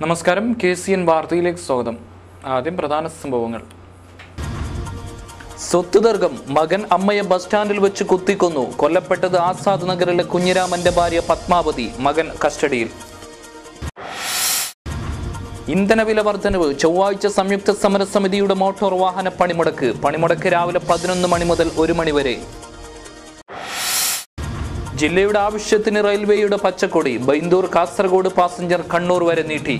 നമസ്കാരം, KCN വാർത്തയിലേക്ക് സ്വാഗതം. ആദ്യം പ്രധാന സംഭവങ്ങൾ. സ്വത്ത് തർക്കം, മകൻ അമ്മയെ ബസ് സ്റ്റാൻഡിൽ വെച്ച് കുത്തിക്കൊന്നു. കൊല്ലപ്പെട്ടത് ആസാദ് നഗറിലെ കുഞ്ഞിരാമന്റെ ഭാര്യ പത്മാവതി, മകൻ കസ്റ്റഡിയിൽ. ഇന്ധനവില വർധനവ്, ചൊവ്വാഴ്ച സംയുക്ത സമരസമിതിയുടെ മോട്ടോർ വാഹന പണിമുടക്ക് രാവിലെ 11 മണി മുതൽ 1 മണി വരെ. ജില്ലയുടെ ആവശ്യത്തിന് റെയിൽവേയുടെ പച്ചക്കൊടി, ബൈന്ദൂർ കാസർഗോഡ് പാസഞ്ചർ കണ്ണൂർ വരെ നീട്ടി.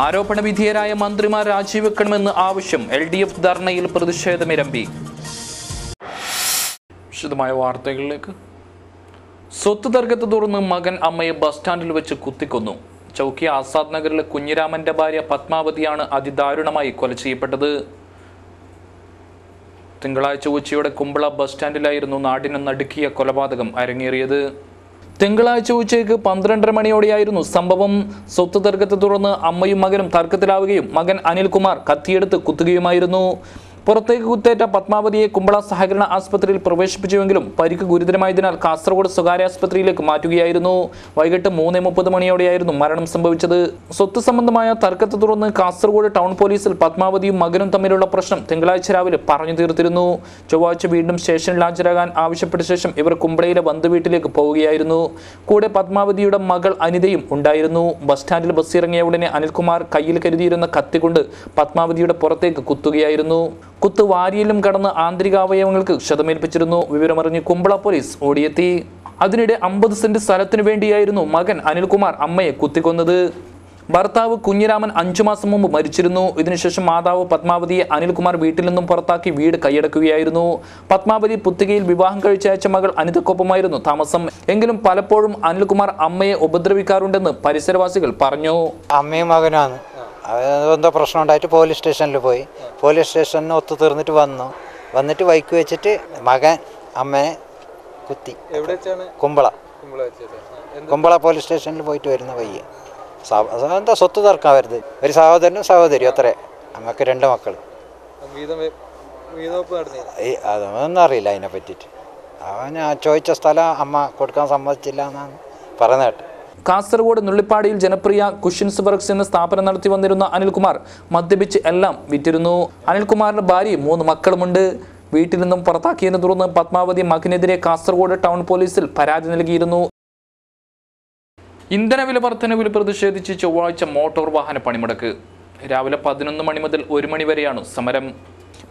ആരോപണ വിധേയരായ മന്ത്രിമാർ രാജിവെക്കണമെന്ന് ആവശ്യം, LDF ധർണയിൽ പ്രതിഷേധമിരമ്പി. വിശദമായ വാർത്തകളിലേക്ക്. സ്വത്ത് തർക്കത്തെ തുടർന്ന് മകൻ അമ്മയെ ബസ് സ്റ്റാൻഡിൽ വെച്ച് കുത്തിക്കൊന്നു. ചൗക്കി ആസാദ് നഗറിലെ കുഞ്ഞിരാമന്റെ ഭാര്യ പത്മാവതിയാണ് അതിദാരുണമായി കൊല ചെയ്യപ്പെട്ടത്. തിങ്കളാഴ്ച ഉച്ചയോടെ കുമ്പള ബസ് സ്റ്റാൻഡിലായിരുന്നു നാടിനെ നടുക്കിയ കൊലപാതകം അരങ്ങേറിയത്. തിങ്കളാഴ്ച ഉച്ചയ്ക്ക് 12:30 മണിയോടെയായിരുന്നു സംഭവം. സ്വത്ത് തർക്കത്തെ തുടർന്ന് അമ്മയും മകനും തർക്കത്തിലാവുകയും മകൻ അനിൽകുമാർ കത്തിയെടുത്ത് കുത്തുകയുമായിരുന്നു. പുറത്തേക്ക് കുത്തേറ്റ പത്മാവതിയെ കുമ്പള സഹകരണ ആശുപത്രിയിൽ പ്രവേശിപ്പിച്ചുവെങ്കിലും പരിക്ക് ഗുരുതരമായതിനാൽ കാസർഗോഡ് സ്വകാര്യ ആശുപത്രിയിലേക്ക് മാറ്റുകയായിരുന്നു. വൈകിട്ട് 3:30 മണിയോടെയായിരുന്നു മരണം സംഭവിച്ചത്. സ്വത്ത് സംബന്ധമായ തർക്കത്തെ തുടർന്ന് കാസർഗോഡ് ടൗൺ പോലീസിൽ പത്മാവതിയും മകനും തമ്മിലുള്ള പ്രശ്നം തിങ്കളാഴ്ച രാവിലെ പറഞ്ഞു തീർത്തിരുന്നു. ചൊവ്വാഴ്ച വീണ്ടും സ്റ്റേഷനിൽ ഹാജരാകാൻ ആവശ്യപ്പെട്ട ശേഷം ഇവർ കുമ്പളയിലെ ബന്ധുവീട്ടിലേക്ക് പോവുകയായിരുന്നു. കൂടെ പത്മാവതിയുടെ മകൾ അനിതയും ഉണ്ടായിരുന്നു. ബസ് സ്റ്റാൻഡിൽ ബസ് ഇറങ്ങിയ ഉടനെ അനിൽകുമാർ കയ്യിൽ കരുതിയിരുന്ന കത്തികൊണ്ട് പത്മാവതിയുടെ പുറത്തേക്ക് കുത്തുകയായിരുന്നു. കുത്ത് വാരിയിലും കടന്ന് ആന്തരികാവയവങ്ങൾക്ക് ക്ഷതമേൽപ്പിച്ചിരുന്നു. വിവരമറിഞ്ഞ് കുമ്പള പോലീസ് ഓടിയെത്തി. അതിനിടെ 50 സെന്റ് സ്ഥലത്തിനു വേണ്ടിയായിരുന്നു മകൻ അനിൽകുമാർ അമ്മയെ കുത്തിക്കൊന്നത്. ഭർത്താവ് കുഞ്ഞിരാമൻ 5 മാസം മുമ്പ് മരിച്ചിരുന്നു. ഇതിനുശേഷം മാതാവ് പത്മാവതിയെ അനിൽകുമാർ വീട്ടിൽ നിന്നും പുറത്താക്കി വീട് കൈയടക്കുകയായിരുന്നു. പത്മാവതി പുത്തികയിൽ വിവാഹം കഴിച്ചയച്ച മകൾ അനിതക്കൊപ്പമായിരുന്നു താമസം. എങ്കിലും പലപ്പോഴും അനിൽകുമാർ അമ്മയെ ഉപദ്രവിക്കാറുണ്ടെന്ന് പരിസരവാസികൾ പറഞ്ഞു. അമ്മയും മകനാണ്, എന്തോ പ്രശ്നം ഉണ്ടായിട്ട് പോലീസ് സ്റ്റേഷനിൽ പോയി. പോലീസ് സ്റ്റേഷനിൽ ഒത്തുതീർന്നിട്ട് വന്നിട്ട് ബൈക്ക് വെച്ചിട്ട് മകൻ അമ്മനെ കുത്തി. കുമ്പള പോലീസ് സ്റ്റേഷനിൽ പോയിട്ട് വരുന്ന വയ്യ. എന്താ സ്വത്ത് തർക്കം വരുന്നത്. ഒരു സഹോദരനും സഹോദരിയും അത്രേ. അമ്മക്ക് 2 മക്കൾ. അതൊന്നും അറിയില്ല അതിനെ പറ്റിയിട്ട്. അവൻ ചോദിച്ച സ്ഥലം അമ്മ കൊടുക്കാൻ സമ്മതിച്ചില്ല എന്നാണ് പറയുന്നത് കേട്ടത്. കാസർഗോഡ് നുള്ളിപ്പാടിയിൽ ജനപ്രിയ കുഷ്യൻസ് വർക്ക്സ് എന്ന സ്ഥാപനം നടത്തി വന്നിരുന്ന അനിൽകുമാർ മദ്യപിച്ച് എല്ലാം വിറ്റിരുന്നു. അനിൽകുമാറിന്റെ ഭാര്യയും 3 മക്കളുമുണ്ട്. വീട്ടിൽ നിന്നും പുറത്താക്കിയതിനെ തുടർന്ന് പത്മാവതി മകനെതിരെ കാസർഗോഡ് ടൗൺ പോലീസിൽ പരാതി നൽകിയിരുന്നു. ഇന്ധനവില വർധനവിൽ പ്രതിഷേധിച്ച് ചൊവ്വാഴ്ച മോട്ടോർ വാഹന പണിമുടക്ക്. രാവിലെ 11 മണി മുതൽ 1 മണി വരെയാണ് സമരം.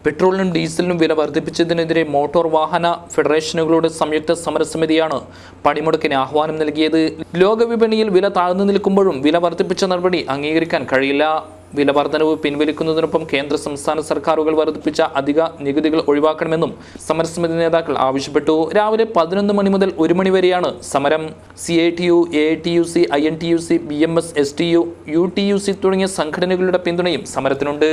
പെട്രോളിനും ഡീസലിനും വില വർദ്ധിപ്പിച്ചതിനെതിരെ മോട്ടോർ വാഹന ഫെഡറേഷനുകളുടെ സംയുക്ത സമരസമിതിയാണ് പണിമുടക്കിന് ആഹ്വാനം നൽകിയത്. ലോകവിപണിയിൽ വില താഴ്ന്നു നിൽക്കുമ്പോഴും വില വർദ്ധിപ്പിച്ച നടപടി അംഗീകരിക്കാൻ കഴിയില്ല. വില വർധനവ് പിൻവലിക്കുന്നതിനൊപ്പം കേന്ദ്ര സംസ്ഥാന സർക്കാരുകൾ വർദ്ധിപ്പിച്ച അധിക നികുതികൾ ഒഴിവാക്കണമെന്നും സമരസമിതി നേതാക്കൾ ആവശ്യപ്പെട്ടു. രാവിലെ 11 മണി മുതൽ 1 മണി വരെയാണ് സമരം. CITU, AITUC, INTUC, BMS, STU, UTUC തുടങ്ങിയ സംഘടനകളുടെ പിന്തുണയും സമരത്തിനുണ്ട്.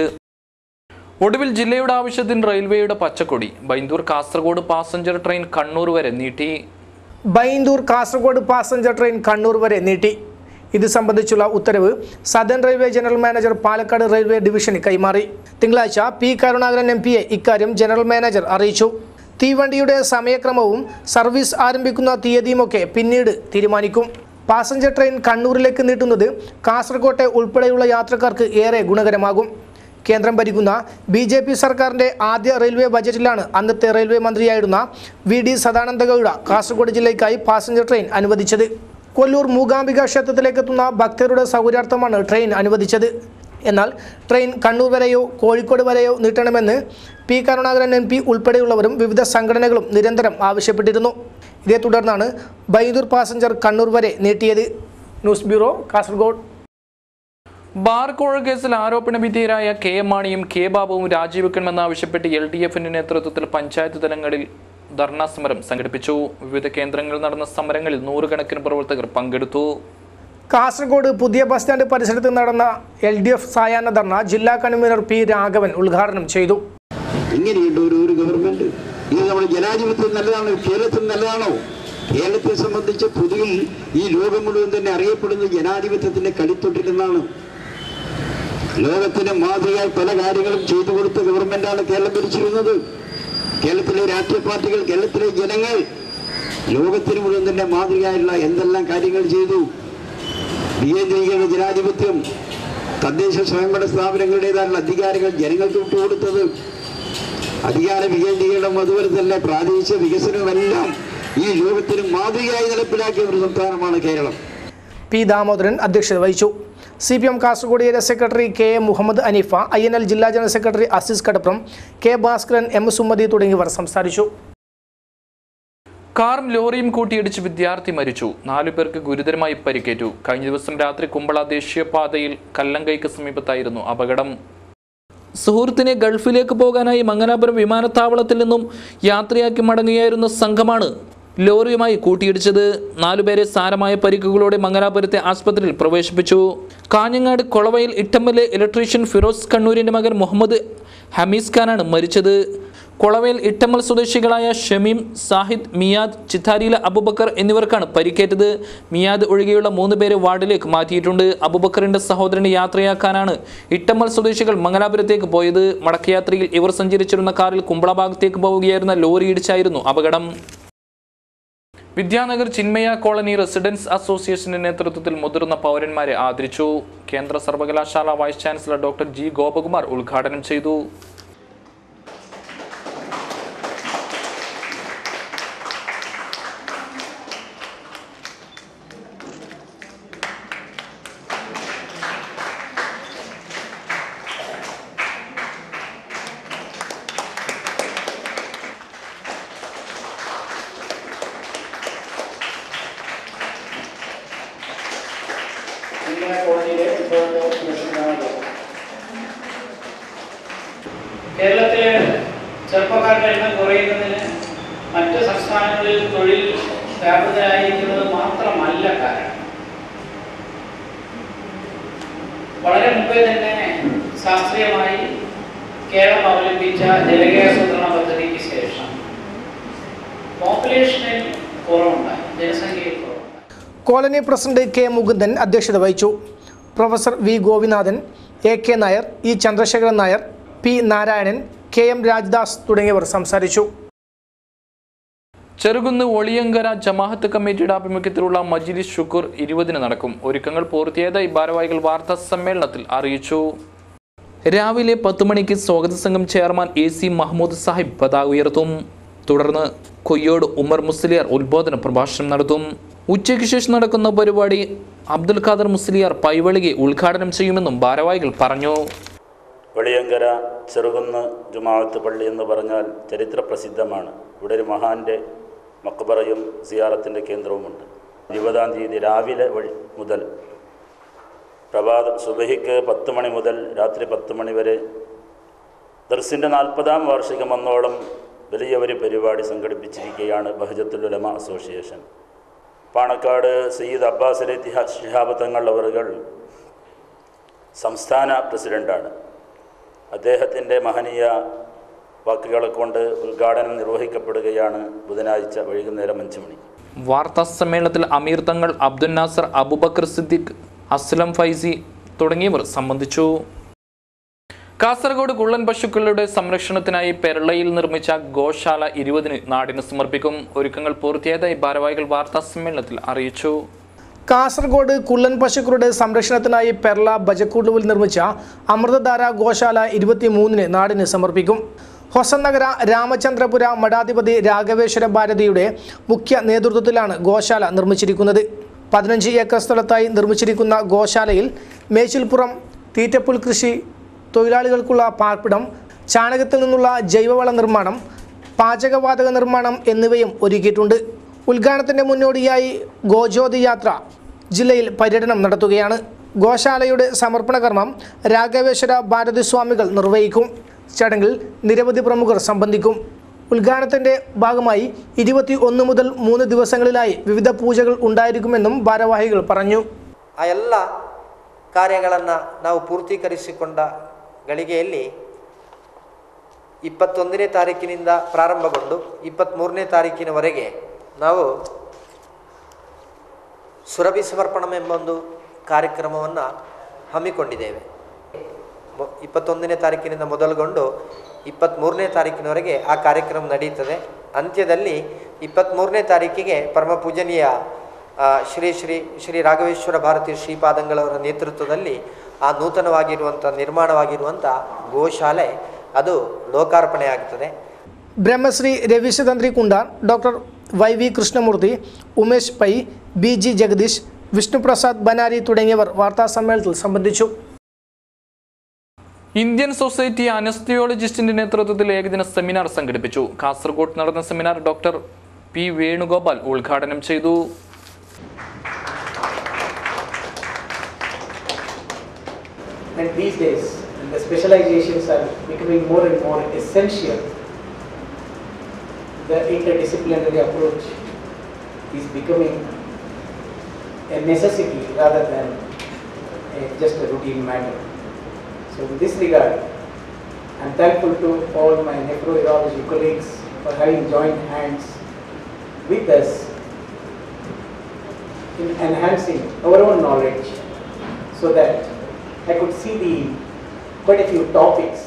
ഒടുവിൽ ജില്ലയുടെ ആവശ്യത്തിന് റെയിൽവേയുടെ പച്ചക്കൊടി, ബൈന്ദൂർ കാസർഗോഡ് പാസഞ്ചർ ട്രെയിൻ കണ്ണൂർ വരെ നീട്ടി. ബൈന്ദൂർ കാസർഗോഡ് പാസഞ്ചർ ട്രെയിൻ കണ്ണൂർ വരെ നീട്ടി. ഇത് സംബന്ധിച്ചുള്ള ഉത്തരവ് southern railway general manager Palakkad railway ഡിവിഷന് കൈമാറി. തിങ്കളാഴ്ച P. കരുണാകരൻ MP ഇക്കാര്യം ജനറൽ മാനേജർ അറിയിച്ചു. തീവണ്ടിയുടെ സമയക്രമവും സർവീസ് ആരംഭിക്കുന്ന തീയതിയുമൊക്കെ പിന്നീട് തീരുമാനിക്കും. പാസഞ്ചർ ട്രെയിൻ കണ്ണൂരിലേക്ക് നീട്ടുന്നത് കാസർഗോട്ടെ ഉൾപ്പെടെയുള്ള യാത്രക്കാർക്ക് ഏറെ ഗുണകരമാകും. കേന്ദ്രം ഭരിക്കുന്ന BJP സർക്കാരിൻ്റെ ആദ്യ റെയിൽവേ ബജറ്റിലാണ് അന്നത്തെ റെയിൽവേ മന്ത്രിയായിരുന്ന VD സദാനന്ദ ഗൗഡ കാസർഗോഡ് ജില്ലയ്ക്കായി പാസഞ്ചർ ട്രെയിൻ അനുവദിച്ചത്. കൊല്ലൂർ മൂകാംബിക ക്ഷേത്രത്തിലേക്ക് എത്തുന്ന ഭക്തരുടെ സൗകര്യാർത്ഥമാണ് ട്രെയിൻ അനുവദിച്ചത്. എന്നാൽ ട്രെയിൻ കണ്ണൂർ വരെയോ കോഴിക്കോട് വരെയോ നീട്ടണമെന്ന് P. കരുണാകരൻ MP ഉൾപ്പെടെയുള്ളവരും വിവിധ സംഘടനകളും നിരന്തരം ആവശ്യപ്പെട്ടിരുന്നു. ഇതേ തുടർന്നാണ് ബൈന്ദൂർ പാസഞ്ചർ കണ്ണൂർ വരെ നീട്ടിയത്. News bureau, Kasaragod. ബാർ കോഴ കേസിൽ ആരോപണ വിധേയരായ KM മാണിയും K. ബാബുവും രാജിവെക്കണമെന്നാവശ്യപ്പെട്ട് LDFന്റെ നേതൃത്വത്തിൽ പഞ്ചായത്ത് തലങ്ങളിൽ ധർണാ സമരം സംഘടിപ്പിച്ചു. വിവിധ കേന്ദ്രങ്ങളിൽ നടന്ന സമരങ്ങളിൽ 100 കണക്കിന് പ്രവർത്തകർ പങ്കെടുത്തു. കാസർഗോഡ് പുതിയ ബസ് സ്റ്റാൻഡ് പരിസരത്ത് നടന്ന LDF സായാഹ്ന ധർണ ജില്ലാ കൺവീനർ P. രാഘവൻ ഉദ്ഘാടനം ചെയ്തു. ഇങ്ങനെയുണ്ട് ഒരു ഗവൺമെന്റ്. ഇത് നമ്മുടെ ജനാധിപത്യം നല്ലതാണോ? കേരളത്തിൽ നല്ലതാണോ? കേരളത്തെ സംബന്ധിച്ച് പൊതുവിൽ ഈ ലോകം മുഴുവൻ തന്നെ അറിയപ്പെടുന്നത് ജനാധിപത്യത്തിന്റെ കളിത്തൊട്ടിലെന്നാണ്. ലോകത്തിന് മാതൃകയായി പല കാര്യങ്ങളും ചെയ്തു കൊടുത്ത ഗവൺമെന്റാണ് കേരളം ഭരിച്ചിരുന്നത്. കേരളത്തിലെ രാഷ്ട്രീയ പാർട്ടികൾ, കേരളത്തിലെ ജനങ്ങൾ ലോകത്തിന് മുഴുവൻ തന്നെ മാതൃകയായുള്ള എന്തെല്ലാം കാര്യങ്ങൾ ചെയ്തു. വികേന്ദ്രീകരണ ജനാധിപത്യം, തദ്ദേശ സ്വയംഭരണ സ്ഥാപനങ്ങളുടേതായുള്ള അധികാരങ്ങൾ ജനങ്ങൾക്ക് വിട്ടുകൊടുത്തത്, അധികാര വികേന്ദ്രീകരണം അതുപോലെ തന്നെ പ്രാദേശിക വികസനവുമെല്ലാം ഈ ലോകത്തിന് മാതൃകയായി നടപ്പിലാക്കിയ ഒരു സംസ്ഥാനമാണ് കേരളം. പി ദാമോദരൻ അധ്യക്ഷത വഹിച്ചു. CPM Kasaragod area secretary KA Muhammad Aneefa, INL ജില്ലാ general secretary Azeez Kadapram, K Bhaskaran, M Sumathi തുടങ്ങിയവർ സംസാരിച്ചു. കാറും ലോറിയും കൂട്ടിയിടിച്ച് വിദ്യാർത്ഥി മരിച്ചു. 4 പേർക്ക് ഗുരുതരമായി പരിക്കേറ്റു. കഴിഞ്ഞ ദിവസം രാത്രി കുമ്പള ദേശീയപാതയിൽ കല്ലങ്കൈക്ക് സമീപത്തായിരുന്നു അപകടം. സുഹൃത്തിനെ ഗൾഫിലേക്ക് പോകാനായി മംഗലാപുരം വിമാനത്താവളത്തിൽ നിന്നും യാത്രയാക്കി മടങ്ങുകയായിരുന്ന സംഘമാണ് ലോറിയുമായി കൂട്ടിയിടിച്ചത്. 4 പേരെ സാരമായ പരിക്കുകളോടെ മംഗലാപുരത്തെ ആസ്പത്രിയിൽ പ്രവേശിപ്പിച്ചു. കാഞ്ഞങ്ങാട് കൊളവയിൽ ഇട്ടമ്മലെ ഇലക്ട്രീഷ്യൻ ഫിറോസ് കണ്ണൂരിന്റെ മകൻ മുഹമ്മദ് ഹമീസ് ഖാനാണ് മരിച്ചത്. കൊളവയിൽ ഇട്ടമ്മൽ സ്വദേശികളായ ഷമീം, സാഹിദ്, മിയാദ്, ചിത്താരിയിലെ അബുബക്കർ എന്നിവർക്കാണ് പരിക്കേറ്റത്. മിയാദ് ഒഴികെയുള്ള 3 പേരെ വാർഡിലേക്ക് മാറ്റിയിട്ടുണ്ട്. അബുബക്കറിന്റെ സഹോദരനെ യാത്രയാക്കാനാണ് ഇട്ടമ്മൽ സ്വദേശികൾ മംഗലാപുരത്തേക്ക് പോയത്. മടക്കയാത്രയിൽ ഇവർ സഞ്ചരിച്ചിരുന്ന കാറിൽ കുമ്പള ഭാഗത്തേക്ക് പോവുകയായിരുന്ന ലോറി ഇടിച്ചായിരുന്നു അപകടം. വിദ്യാനഗർ ചിന്മയ കോളനി റെസിഡൻസ് അസോസിയേഷന്റെ നേതൃത്വത്തിൽ മുതിർന്ന പൗരന്മാരെ ആദരിച്ചു. കേന്ദ്ര സർവകലാശാല vice chancellor doctor G Gopakumar ഉദ്ഘാടനം ചെയ്തു. കേരളത്തിലെ ചെറുപ്പക്കാരുടെ എണ്ണം കുറയുന്നതിന് മറ്റ് സംസ്ഥാനങ്ങളിൽ തൊഴിൽ വ്യാപൃതരായിരിക്കുന്നത് മാത്രമല്ല കാരണം. വളരെ മുമ്പേ തന്നെ ശാസ്ത്രീയമായി കേരളം അവലംബിച്ച ജനകീയാസൂത്രണ പദ്ധതിക്ക് ശേഷം പോപ്പുലേഷനിൽ കുറവുണ്ടായി, ജനസംഖ്യയിൽ കുറവുണ്ടായി. കോളനി പ്രസിഡന്റ് K മുകുന്ദൻ അധ്യക്ഷത വഹിച്ചു. Professor V Gopinathan, AK Nair, E Chandrasekharan Nair, P Narayanan, KM രാജ്ദാസ് തുടങ്ങിയവർ സംസാരിച്ചു. ചെറുകുന്ന് ഒളിയങ്കര ജമാഅത്ത് കമ്മിറ്റിയുടെ ആഭിമുഖ്യത്തിലുള്ള മജ്ലിസ് ശുക്ർ 20-ന് നടക്കും. ഒരുക്കങ്ങൾ പൂർത്തിയായതായി ഭാരവാഹികൾ വാർത്താ സമ്മേളനത്തിൽ അറിയിച്ചു. രാവിലെ 10 മണിക്ക് സ്വാഗത സംഘം ചെയർമാൻ AC മഹ്മൂദ് സാഹിബ് പതാക ഉയർത്തും. തുടർന്ന് കൊയ്യോട് ഉമർ മുസ്ലിയാർ ഉദ്ബോധന പ്രഭാഷണം നടത്തും. ഉച്ചയ്ക്ക് ശേഷം നടക്കുന്ന പരിപാടി അബ്ദുൽ ഖാദർ മുസ്ലിയാർ പൈവളികെ ഉദ്ഘാടനം ചെയ്യുമെന്നും ഭാരവാഹികൾ പറഞ്ഞു. വെളിയങ്കര ചെറുകുന്ന് ജുമാഅത്ത് പള്ളി എന്ന് പറഞ്ഞാൽ ചരിത്ര പ്രസിദ്ധമാണ്. ഇവിടെ ഒരു മഹാൻ്റെ മക്ബറയും സിയാറത്തിൻ്റെ കേന്ദ്രവുമുണ്ട്. 20-ാം തീയതി രാവിലെ മുതൽ പ്രഭാതം സുബഹിക്ക് 10 മണി മുതൽ രാത്രി 10 മണി വരെ ദർസിൻ്റെ 40-ാം വാർഷികം എന്നോളം വലിയ ഒരു പരിപാടി സംഘടിപ്പിച്ചിരിക്കുകയാണ് ബഹജത്തുൽ ഉലമ അസോസിയേഷൻ. പാണക്കാട് സയ്യിദ് അബ്ബാസ് അലി ശിഹാബ് തങ്ങൾ അവറുകൾ സംസ്ഥാന പ്രസിഡൻ്റാണ്. അദ്ദേഹത്തിൻ്റെ മഹനീയ വാക്കുകളെ കൊണ്ട് ഉദ്ഘാടനം നിർവഹിക്കപ്പെടുകയാണ് ബുധനാഴ്ച വൈകുന്നേരം 5 മണിക്ക്. വാർത്താ സമ്മേളനത്തിൽ അമീർ തങ്ങൾ, അബ്ദുൽ നാസർ, അബൂബക്കർ സിദ്ദിഖ്, അസ്ലം ഫൈസി തുടങ്ങിയവർ സംബന്ധിച്ചു. കാസർഗോഡ് കുള്ളൻ പശുക്കളുടെ സംരക്ഷണത്തിനായി പെരളയിൽ നിർമ്മിച്ച ഗോശാല 20-ന് നാടിന് സമർപ്പിക്കും. ഒരുക്കങ്ങൾ പൂർത്തിയായതായി ഭാരവാഹികൾ വാർത്താ സമ്മേളനത്തിൽ അറിയിച്ചു. കാസർഗോഡ് കുള്ളൻ പശുക്കളുടെ സംരക്ഷണത്തിനായി പെർള ബജക്കൂട്ടുവിൽ നിർമ്മിച്ച അമൃതധാര ഗോശാല 23-ന് നാടിന് സമർപ്പിക്കും. ഹൊസൻ നഗര രാമചന്ദ്രപുര മഠാധിപതി രാഘവേശ്വര ഭാരതിയുടെ മുഖ്യ നേതൃത്വത്തിലാണ് ഗോശാല നിർമ്മിച്ചിരിക്കുന്നത്. 15 ഏക്കർ സ്ഥലത്തായി നിർമ്മിച്ചിരിക്കുന്ന ഗോശാലയിൽ മേച്ചിൽപ്പുറം, തീറ്റപ്പുൽ കൃഷി, തൊഴിലാളികൾക്കുള്ള പാർപ്പിടം, ചാണകത്തിൽ നിന്നുള്ള ജൈവവള നിർമ്മാണം, പാചകവാതക നിർമ്മാണം എന്നിവയും ഒരുക്കിയിട്ടുണ്ട്. ഉദ്ഘാടനത്തിൻ്റെ മുന്നോടിയായി ഗോജ്യോതി യാത്ര ജില്ലയിൽ പര്യടനം നടത്തുകയാണ്. ഗോശാലയുടെ സമർപ്പണ കർമ്മം രാഘവേശ്വര ഭാരതി സ്വാമികൾ നിർവഹിക്കും. ചടങ്ങിൽ നിരവധി പ്രമുഖർ സംബന്ധിക്കും. ഉദ്ഘാടനത്തിൻ്റെ ഭാഗമായി 21 മുതൽ 3 ദിവസങ്ങളിലായി വിവിധ പൂജകൾ ഉണ്ടായിരിക്കുമെന്നും ഭാരവാഹികൾ പറഞ്ഞു. ಆ ಎಲ್ಲ ಕಾರ್ಯಗಳನ್ನು ನಾವು ಪೂರ್ತೀಕರಿಸಿಕೊಂಡ ಗಳಿಗೆಯಲ್ಲಿ 21ನೇ ತಾರೀಕಿನಿಂದ ಪ್ರಾರಂಭಗೊಂಡು 23ನೇ ತಾರೀಕಿನವರೆಗೆ ನಾವು ಸುರಭಿ ಸಮರ್ಪಣಂ ಎಂಬ ಒಂದು ಕಾರ್ಯಕ್ರಮವನ್ನು ಹಮ್ಮಿಕೊಂಡಿದ್ದೇವೆ. 21ನೇ ತಾರೀಕಿನಿಂದ ಮೊದಲುಗೊಂಡು 23ನೇ ತಾರೀಕಿನವರೆಗೆ ಆ ಕಾರ್ಯಕ್ರಮ ನಡೆಯುತ್ತದೆ. ಅಂತ್ಯದಲ್ಲಿ 23ನೇ ತಾರೀಕಿಗೆ ಪರಮ ಪೂಜನೀಯ ಶ್ರೀ ರಾಘವೇಶ್ವರ ಭಾರತಿ ಶ್ರೀಪಾದಂಗಳವರ ನೇತೃತ್ವದಲ್ಲಿ ಆ ನೂತನವಾಗಿರುವಂಥ ನಿರ್ಮಾಣವಾಗಿರುವಂಥ ಗೋಶಾಲೆ ಅದು ಲೋಕಾರ್ಪಣೆ ಆಗ್ತದೆ. ಬ್ರಹ್ಮಶ್ರೀ രവീശതന്ത്രി കുണ്ടാർ, ഡോക്ടർ വൈ.വി. കൃഷ്ണമൂർത്തി, ഉമേഷ് പൈ, ബി.ജി. ജഗദീഷ്, വിഷ്ണുപ്രസാദ് ബനാരി തുടങ്ങിയവർ വാർത്താസമ്മേളനത്തിൽ സംബന്ധിച്ചു. ഇന്ത്യൻ സൊസൈറ്റി അനസ്തിയോളജിസ്റ്റിന്റെ നേതൃത്വത്തിൽ ഏകദിന സെമിനാർ സംഘടിപ്പിച്ചു. കാസർഗോഡ് നടന്ന സെമിനാർ ഡോക്ടർ പി വേണുഗോപാൽ ഉദ്ഘാടനം ചെയ്തു. And these days, the specializations are becoming more and more essential. The interdisciplinary approach is becoming a necessity rather than just a routine matter. So in this regard, I am thankful to all my nephrourology colleagues for having joined hands with us in enhancing our own knowledge so that I could see quite a few topics.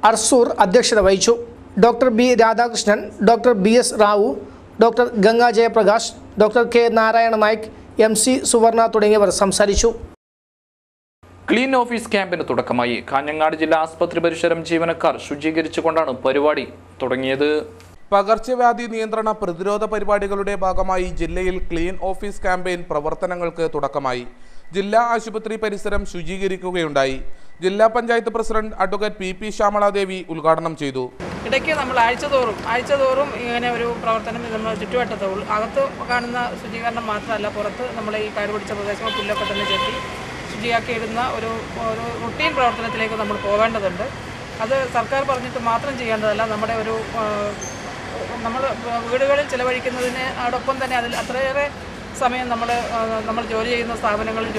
അർസൂർ അധ്യക്ഷത വഹിച്ചു. Doctor B Radhakrishnan, doctor B S. Rao, doctor Ganga Jayaprakash, doctor K. Narayana Naik, M C. Suvarna തുടങ്ങിയവർ സംസാരിച്ചു. Clean office ക്യാമ്പിന് തുടക്കമായി. കാഞ്ഞങ്ങാട് ജില്ലാ ആസ്പത്രി പരിസരം ജീവനക്കാർ ശുചീകരിച്ചുകൊണ്ടാണ് പരിപാടി തുടങ്ങിയത്. പകർച്ചവ്യാധി നിയന്ത്രണ പ്രതിരോധ പരിപാടികളുടെ ഭാഗമായി ജില്ലയിൽ ക്ലീൻ ഓഫീസ് ക്യാമ്പയിൻ പ്രവർത്തനങ്ങൾക്ക് തുടക്കമായി. ജില്ലാ ആശുപത്രി പരിസരം ശുചീകരിക്കുകയുണ്ടായി. ജില്ലാ panchayat president advocate P Shyamala Devi ഉദ്ഘാടനം ചെയ്തു. ഇടയ്ക്ക് നമ്മൾ ആഴ്ചതോറും ഇങ്ങനെ ഒരു പ്രവർത്തനം നമ്മൾ ചുറ്റുവട്ടത്ത് അകത്ത് കാണുന്ന ശുചീകരണം മാത്രമല്ല, പുറത്ത് നമ്മൾ ഈ കാട് പിടിച്ച പ്രദേശങ്ങൾ പുല്ലൊക്കെ തന്നെ ചെത്തി ശുചിയാക്കിയിടുന്ന ഒരു റുട്ടീൻ പ്രവർത്തനത്തിലേക്ക് നമ്മൾ പോകേണ്ടതുണ്ട്. അത് സർക്കാർ പറഞ്ഞിട്ട് മാത്രം ചെയ്യേണ്ടതല്ല. നമ്മൾ വീടുകളിൽ ചിലവഴിക്കുന്നതിന് അതോടൊപ്പം തന്നെ അതിൽ അത്രയേറെ സമയം നമ്മൾ ജോലി ചെയ്യുന്ന സ്ഥാപനങ്ങളിൽ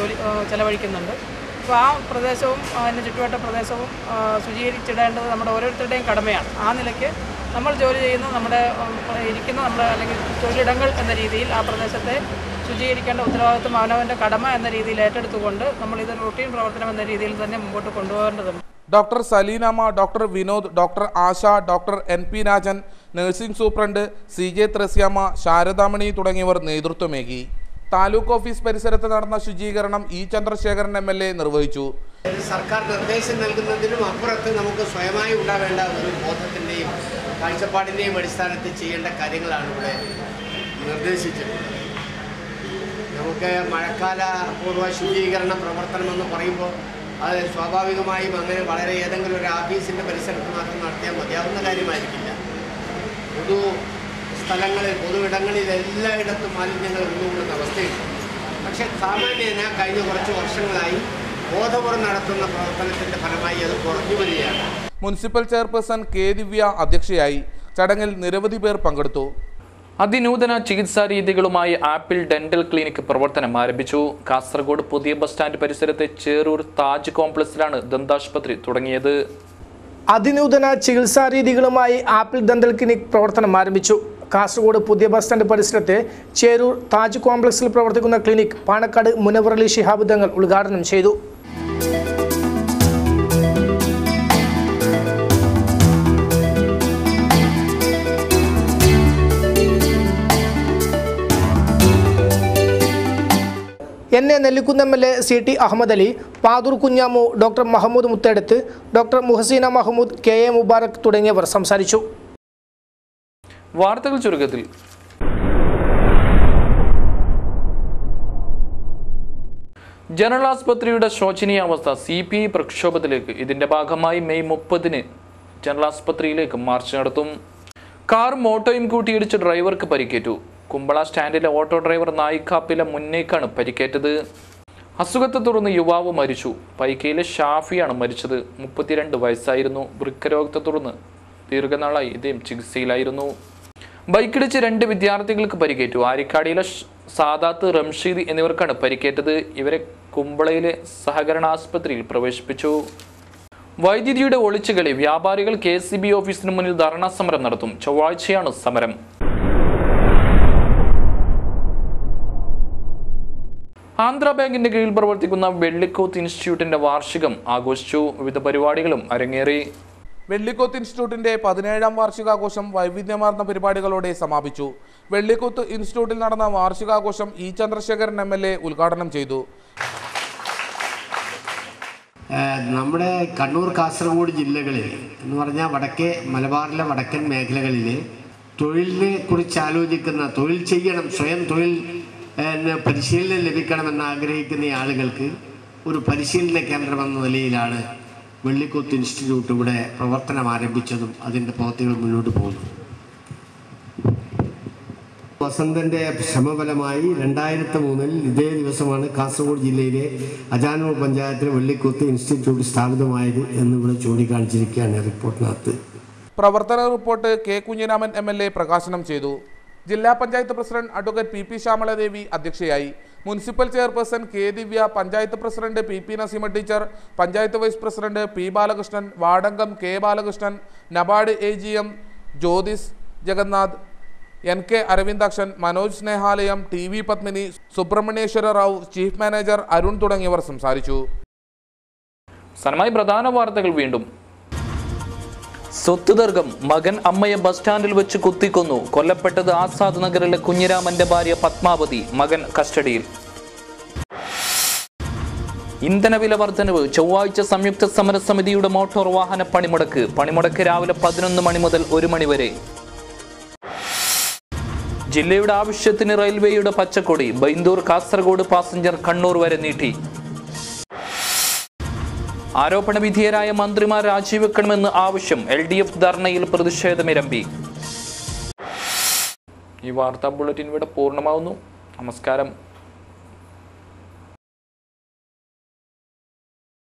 ചിലവഴിക്കുന്നുണ്ട്. അപ്പോൾ ആ പ്രദേശവും അതിൻ്റെ ചുറ്റുവട്ട പ്രദേശവും ശുചീകരിച്ചിടേണ്ടത് നമ്മുടെ ഓരോരുത്തരുടെയും കടമയാണ്. ആ നിലയ്ക്ക് നമ്മൾ ജോലി ചെയ്യുന്ന അല്ലെങ്കിൽ തൊഴിലിടങ്ങൾ എന്ന രീതിയിൽ ആ പ്രദേശത്തെ ശുചീകരിക്കേണ്ട ഉത്തരവാദിത്വം അവനവൻ്റെ കടമ എന്ന രീതിയിൽ ഏറ്റെടുത്തുകൊണ്ട് നമ്മളിതൊരു റൂട്ടീൻ പ്രവർത്തനം എന്ന രീതിയിൽ തന്നെ മുമ്പോട്ട് കൊണ്ടുപോകേണ്ടതുണ്ട്. Doctor Salinama, doctor Vinod, doctor Asha, doctor N P. Rajan, nursing superintendent C J. Thresiamma, Saradamani തുടങ്ങിയവർ നേതൃത്വമേകി. താലൂക്ക് ഓഫീസ് പരിസരത്ത് നടന്ന ശുചീകരണം ഇ. ചന്ദ്രശേഖരൻ എം.എൽ.എ. നിർവഹിച്ചു. സർക്കാർ നിർദ്ദേശം നൽകുന്നതിനും അപ്പുറത്ത് നമുക്ക് സ്വയമായി ഉണ്ടാവേണ്ട ഒരു ബോധത്തിൻ്റെയും കാഴ്ചപ്പാടിൻ്റെയും അടിസ്ഥാനത്തിൽ ചെയ്യേണ്ട കാര്യങ്ങളാണ് ഇവിടെ നിർദ്ദേശിച്ചിട്ടുള്ളത്. നമുക്ക് മഴക്കാല പൂർവ്വ ശുചീകരണ പ്രവർത്തനമെന്ന് പറയുമ്പോൾ അത് സ്വാഭാവികമായും അങ്ങനെ വളരെ ഏതെങ്കിലും ഒരു ഓഫീസിൻ്റെ പരിസരത്ത് മാത്രം നടത്തിയാൽ മതിയാവുന്ന കാര്യമായിരിക്കില്ല. പൊതു സ്ഥലങ്ങളിൽ, പൊതുവിടങ്ങളിൽ എല്ലായിടത്തും മാലിന്യങ്ങൾ കൊണ്ടുകൊള്ളുന്ന അവസ്ഥയുണ്ട്. പക്ഷേ സാമാന്യേന കഴിഞ്ഞ കുറച്ച് വർഷങ്ങളായി ബോധപൂർവ്വം നടത്തുന്ന പ്രവർത്തനത്തിൻ്റെ ഫലമായി അത് കുറഞ്ഞു വരികയാണ്. Municipal chairperson K. ദിവ്യ അധ്യക്ഷയായി. ചടങ്ങിൽ നിരവധി പേർ പങ്കെടുത്തു. അതിനൂതന ചികിത്സാ രീതികളുമായി ആപ്പിൾ ഡെന്റൽ ക്ലിനിക് പ്രവർത്തനം ആരംഭിച്ചു. കാസർഗോഡ് പുതിയ ബസ് സ്റ്റാൻഡ് പരിസരത്തെ ചേരൂർ താജ് കോംപ്ലക്സിലാണ് ദന്താശുപത്രി തുടങ്ങിയത്. അതിനൂതന ചികിത്സാ രീതികളുമായി ആപ്പിൾ ഡെന്റൽ ക്ലിനിക് പ്രവർത്തനം ആരംഭിച്ചു. കാസർഗോഡ് പുതിയ ബസ് സ്റ്റാൻഡ് പരിസരത്തെ ചേരൂർ താജ് കോംപ്ലക്സിൽ പ്രവർത്തിക്കുന്ന ക്ലിനിക് പാണക്കാട് മുനവർ അലി ശിഹാബ് തങ്ങൾ ഉദ്ഘാടനം ചെയ്തു. N A. Nellikkunnu M L A. C T. Ahammed Ali, Pathur Kunhamu, doctor Mahmood Muthedath, doctor Muhseena Mahmood, K A. Mubarak തുടങ്ങിയവർ സംസാരിച്ചു. വാർത്തകൾ ചുരുക്കത്തിൽ. ജനറൽ ആസ്പത്രിയുടെ ശോചനീയാവസ്ഥ CPI പ്രക്ഷോഭത്തിലേക്ക്. ഇതിന്റെ ഭാഗമായി മെയ് 30-ന് ജനറൽ ആസ്പത്രിയിലേക്ക് മാർച്ച് നടത്തും. കാറും ഓട്ടോയും കൂട്ടിയിടിച്ച് ഡ്രൈവർക്ക് പരിക്കേറ്റു. കുമ്പള സ്റ്റാൻഡിലെ ഓട്ടോ ഡ്രൈവർ നായിക്കാപ്പിലെ മുന്നേക്കാണ് പരിക്കേറ്റത്. അസുഖത്തെ തുടർന്ന് യുവാവ് മരിച്ചു. പൈക്കയിലെ ഷാഫിയാണ് മരിച്ചത്. 32 വയസ്സായിരുന്നു. വൃക്കരോഗത്തെ തുടർന്ന് ദീർഘനാളായി ഇദ്ദേഹം ചികിത്സയിലായിരുന്നു. ബൈക്കിടിച്ച് 2 വിദ്യാർത്ഥികൾക്ക് പരിക്കേറ്റു. ആരിക്കാടിയിലെ സാദാത്ത്, റംഷീദ് എന്നിവർക്കാണ് പരിക്കേറ്റത്. ഇവരെ കുമ്പളയിലെ സഹകരണ ആസ്പത്രിയിൽ പ്രവേശിപ്പിച്ചു. വൈദ്യുതിയുടെ ഒളിച്ചുകളി. വ്യാപാരികൾ KCB ഓഫീസിന് മുന്നിൽ ധർണാ സമരം നടത്തും. ചൊവ്വാഴ്ചയാണ് സമരം. ആന്ധ്ര ബാങ്കിന്റെ കീഴിൽ പ്രവർത്തിക്കുന്ന വെള്ളിക്കോത്ത് ഇൻസ്റ്റിറ്റ്യൂട്ടിന്റെ വാർഷികം ആഘോഷിച്ചു. വിവിധ പരിപാടികളും അരങ്ങേറി. വെള്ളിക്കുത്ത് ഇൻസ്റ്റിറ്റ്യൂട്ടിന്റെ 17ാം വാർഷികാഘോഷം വൈവിധ്യമാർന്ന പരിപാടികളോടെ സമാപിച്ചു. വെള്ളിക്കുത്ത് ഇൻസ്റ്റിറ്റ്യൂട്ടിൽ നടന്ന വാർഷികാഘോഷം ഇ ചന്ദ്രശേഖരൻ MLA ഉദ്ഘാടനം ചെയ്തു. നമ്മുടെ കണ്ണൂർ കാസർഗോഡ് ജില്ലകളിൽ എന്ന് പറഞ്ഞാൽ വടക്കേ മലബാറിലെ വടക്കൻ മേഖലകളിൽ തൊഴിലിനെ കുറിച്ച് ആലോചിക്കുന്ന, തൊഴിൽ ചെയ്യണം, സ്വയം തൊഴിൽ പരിശീലനം ലഭിക്കണമെന്ന് ആഗ്രഹിക്കുന്ന ആളുകൾക്ക് ഒരു പരിശീലന കേന്ദ്രമെന്ന നിലയിലാണ് വെള്ളിക്കുത്ത് ഇൻസ്റ്റിറ്റ്യൂട്ട് ഇവിടെ പ്രവർത്തനം ആരംഭിച്ചതും അതിൻ്റെ പ്രവർത്തികൾ മുന്നോട്ട് പോകുന്നു. വസന്തൻ്റെ ശ്രമഫലമായി 2003 ഇതേ ദിവസമാണ് കാസർഗോഡ് ജില്ലയിലെ അജാനൂർ പഞ്ചായത്തിലെ വെള്ളിക്കുത്ത് ഇൻസ്റ്റിറ്റ്യൂട്ട് സ്ഥാപിതമായത് എന്നിവിടെ ചൂണ്ടിക്കാണിച്ചിരിക്കുകയാണ് റിപ്പോർട്ടിനകത്ത്. പ്രവർത്തന റിപ്പോർട്ട് കെ കുഞ്ഞിരാമൻ MLA പ്രകാശനം ചെയ്തു. ജില്ലാ panchayat president advocate PP Shyamaladevi അധ്യക്ഷയായി. Municipal chairperson K Divya, panchayat president PP Naseema teacher, panchayat vice president P Balakrishnan, വാർഡംഗം K Balakrishnan, NABARD AGM Jyothis Jagannath, NK Aravindakshan, Manoj Snehalayam, TV Padmini, Subrahmanyeswara Rao, chief manager Arun തുടങ്ങിയവർ സംസാരിച്ചു. സനമായി പ്രധാന വാർത്തകൾ വീണ്ടും. സ്വത്ത് തർക്കം, മകൻ അമ്മയെ ബസ് സ്റ്റാൻഡിൽ വെച്ച് കുത്തിക്കൊന്നു. കൊല്ലപ്പെട്ടത് ആസാദ് നഗറിലെ കുഞ്ഞിരാമന്റെ ഭാര്യ പത്മാവതി, മകൻ കസ്റ്റഡിയിൽ. ഇന്ധനവില വർധനവ്, ചൊവ്വാഴ്ച സംയുക്ത സമരസമിതിയുടെ മോട്ടോർ വാഹന പണിമുടക്ക് രാവിലെ 11 മണി മുതൽ 1 മണി വരെ. ജില്ലയുടെ ആവശ്യത്തിന് റെയിൽവേയുടെ പച്ചക്കൊടി, ബൈന്ദൂർ കാസർഗോഡ് പാസഞ്ചർ കണ്ണൂർ വരെ നീട്ടി. ആരോപണ വിധേയരായ മന്ത്രിമാർ രാജിവെക്കണമെന്ന് ആവശ്യം, LDF ധർണയിൽ പ്രതിഷേധമിരമ്പി. ഈ വാർത്താ ബുള്ളറ്റിൻ ഇവിടെ പൂർണ്ണമാവുന്നു. നമസ്കാരം.